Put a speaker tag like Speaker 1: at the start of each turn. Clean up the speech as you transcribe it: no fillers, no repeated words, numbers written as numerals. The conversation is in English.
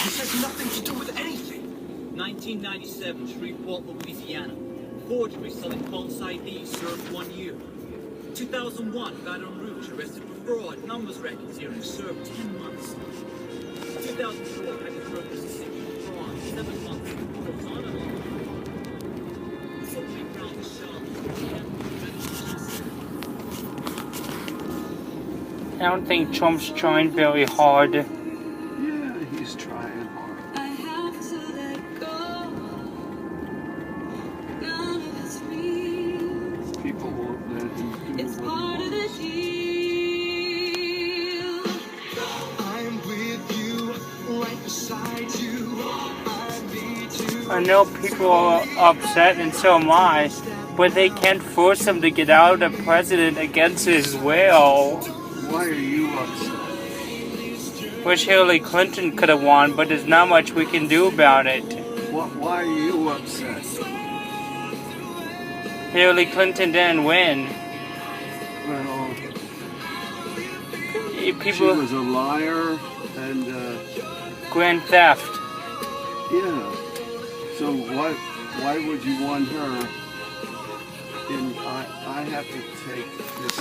Speaker 1: This has nothing to do with anything.
Speaker 2: 1997, Shreveport, Louisiana. Forgery selling false IDs served 1 year. 2001, Baton Rouge, arrested for fraud, numbers racketeering, served 10 months. 2004, Hackett, Mississippi, fraud, 7 months. Goes on and on. So we found the shop.
Speaker 3: I don't think Trump's trying very hard.
Speaker 4: Yeah, he's trying hard.
Speaker 5: I have to let go. None of it's real.
Speaker 4: People won't let him do
Speaker 5: It's
Speaker 4: what
Speaker 5: part of
Speaker 4: he
Speaker 5: the
Speaker 4: wants.
Speaker 5: deal.
Speaker 1: I'm with you, right beside you. I need you.
Speaker 3: I know people are upset, and so am I, but they can't force him to get out of the president against his will.
Speaker 4: Why are you upset?
Speaker 3: Wish Hillary Clinton could have won, but there's not much we can do about it.
Speaker 4: Why are you upset?
Speaker 3: Hillary Clinton didn't win.
Speaker 4: Well, she
Speaker 3: People,
Speaker 4: was a liar and,
Speaker 3: grand theft.
Speaker 4: yeah. So why would you want her? And I have to take this